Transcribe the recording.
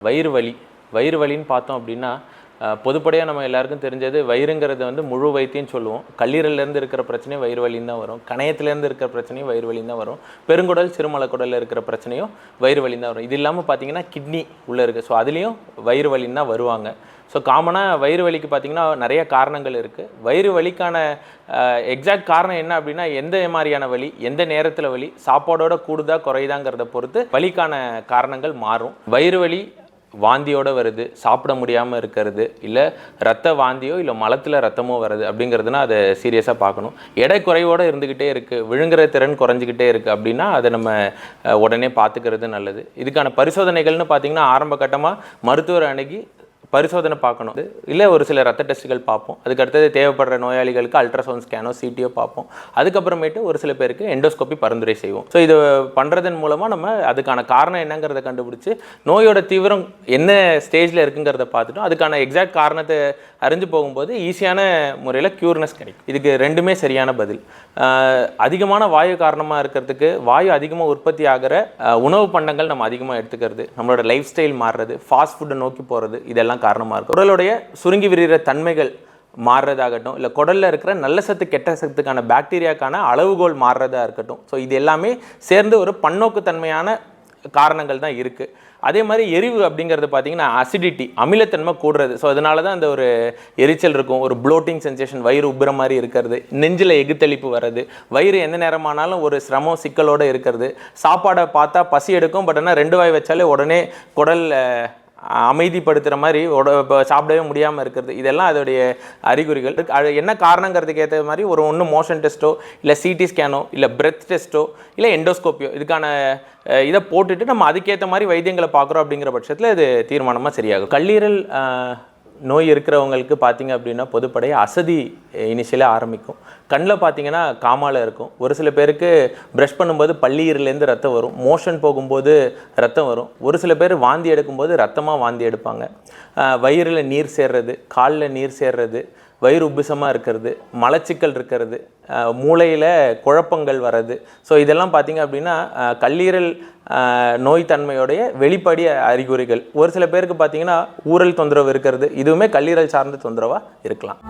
வயிறு வலின்னு பார்த்தோம் அப்படின்னா பொதுப்படையாக நம்ம எல்லாருக்கும் தெரிஞ்சது வயிறுங்கிறது வந்து முழு வயிற்றுன்னு சொல்லுவோம். கல்லீரல்லேருந்து இருக்கிற பிரச்சனையும் வயிறு வலின்னு தான் வரும். கணையத்துலேருந்து இருக்கிற பிரச்சனையும் வயிறு வலின்னு தான் வரும். பெருங்குடல் சிறுமலக்குடலில் இருக்கிற பிரச்சனையும் வயிறு வலின்னு தான் வரும். இது இல்லாமல் பார்த்தீங்கன்னா கிட்னி உள்ளே இருக்குது. ஸோ அதுலேயும் வயிறு வலின்னு தான் வருவாங்க. ஸோ காமனாக வயிறு வலிக்கு பார்த்திங்கன்னா நிறைய காரணங்கள் இருக்குது. வயிறு வலிக்கான எக்ஸாக்ட் காரணம் என்ன அப்படின்னா எந்த மாதிரியான வலி, எந்த நேரத்தில் வலி, சாப்பாடோட கூடுதா குறையுதாங்கிறத பொறுத்து வலிக்கான காரணங்கள் மாறும். வயிறு வலி வாந்தியோடு வருது, சாப்பிட முடியாமல் இருக்கிறது, இல்லை ரத்த வாந்தியோ இல்லை மலத்தில் ரத்தமோ வருது அப்படிங்கிறதுனா அதை சீரியஸாக பார்க்கணும். எடை குறைவோடு இருந்துக்கிட்டே இருக்குது, விழுங்குற திறன் குறைஞ்சிக்கிட்டே இருக்குது அப்படின்னா அதை நம்ம உடனே பார்த்துக்கிறது நல்லது. இதுக்கான பரிசோதனைகள்னு பார்த்திங்கன்னா ஆரம்ப கட்டமாக மருத்துவர் அணுகி பரிசோதனை பார்க்கணும். இல்லை ஒரு சில ரத்த டெஸ்ட்டுகள் பார்ப்போம். அதுக்கடுத்தது தேவைப்படுற நோயாளிகளுக்கு அல்ட்ராசவுண்ட் ஸ்கேனோ சிடியோ பார்ப்போம். அதுக்கப்புறமேட்டு ஒரு சில பேருக்கு எண்டோஸ்கோப்பி பரிந்துரை செய்வோம். ஸோ இது பண்ணுறதன் மூலமாக நம்ம அதுக்கான காரணம் என்னங்கிறத கண்டுபிடிச்சி நோயோட தீவிரம் என்ன ஸ்டேஜில் இருக்குங்கிறத பார்த்துட்டோம். அதுக்கான எக்ஸாக்ட் காரணத்தை அறிஞ்சு போகும்போது ஈஸியான முறையில் க்யூர்னஸ் கிடைக்கும். இதுக்கு ரெண்டுமே சரியான பதில். அதிகமான வாயு காரணமாக இருக்கிறதுக்கு வாயு அதிகமாக உற்பத்தி ஆகிற உணவு பண்டங்கள் நம்ம அதிகமாக எடுத்துக்கிறது, நம்மளோட லைஃப் ஸ்டைல் மாறுறது, ஃபாஸ்ட் ஃபுட்டை நோக்கி போகிறது, இதெல்லாம் காரணமாக இருக்கும். குடலுடைய சுருங்கி விரிகிற தன்மைகள் மாறுறதாகட்டும், இல்லை குடலில் இருக்கிற நல்ல சத்து கெட்ட சத்துக்கான பாக்டீரியாக்கான அளவுகோல் மாறுறதா இருக்கட்டும். ஸோ இது எல்லாமே சேர்ந்து ஒரு பன்னோக்கு தன்மையான காரணங்கள் தான் இருக்குது. அதே மாதிரி எரிவு அப்படிங்கிறது பார்த்திங்கன்னா அசிடிட்டி, அமிலத்தன்மை கூடுறது. ஸோ அதனால தான் அந்த ஒரு எரிச்சல் இருக்கும், ஒரு ப்ளோட்டிங் சென்சேஷன், வயிறு உப்புற மாதிரி இருக்கிறது, நெஞ்சில் எகுத்தளிப்பு வர்றது, வயிறு எந்த நேரமானாலும் ஒரு சிரமம் சிக்கலோடு இருக்கிறது, சாப்பாடை பார்த்தா பசி எடுக்கும், பட் ஆனால் 2 வாய் வச்சாலே உடனே குடல் அமைதிப்படுத்துகிற மாதிரி சாப்பிடவே முடியாமல் இருக்கிறது. இதெல்லாம் அதோடைய அறிகுறிகள். அது என்ன காரணங்கிறதுக்கு ஏற்ற மாதிரி ஒன்று மோஷன் டெஸ்ட்டோ, இல்லை சிடி ஸ்கேனோ, இல்லை பிரெத் டெஸ்ட்டோ, இல்லை எண்டோஸ்கோப்பியோ, இதுக்கான இதை போட்டுட்டு நம்ம அதுக்கேற்ற மாதிரி வைத்தியங்களை பார்க்குறோம். அப்படிங்கிற பட்சத்தில் இது தீர்மானமாக சரியாகும். கல்லீரல் நோய் இருக்கிறவங்களுக்கு பார்த்திங்க அப்படின்னா பொதுப்படைய அசதி இனிஷியலாக ஆரம்பிக்கும். கண்ணில் பார்த்திங்கன்னா காமால இருக்கும். ஒரு சில பேருக்கு ப்ரஷ் பண்ணும்போது பல்லீரலேருந்து ரத்தம் வரும், மோஷன் போகும்போது ரத்தம் வரும். ஒரு சில பேர் வாந்தி எடுக்கும்போது ரத்தமாக வாந்தி எடுப்பாங்க. வயிறில் நீர் சேர்றது, காலில் நீர் சேர்றது, வயிறு உப்புசமாக இருக்கிறது, மலச்சிக்கல் இருக்கிறது, மூளையில் குழப்பங்கள் வர்றது. ஸோ இதெல்லாம் பார்த்திங்க அப்படின்னா கல்லீரல் நோய் தன்மையோடைய வெளிப்படை அறிகுறிகள். ஒரு சில பேருக்கு பார்த்திங்கன்னா ஊரல் தொந்தரவு இருக்கிறது, இதுவுமே கல்லீரல் சார்ந்த தொந்தரவாக இருக்கலாம்.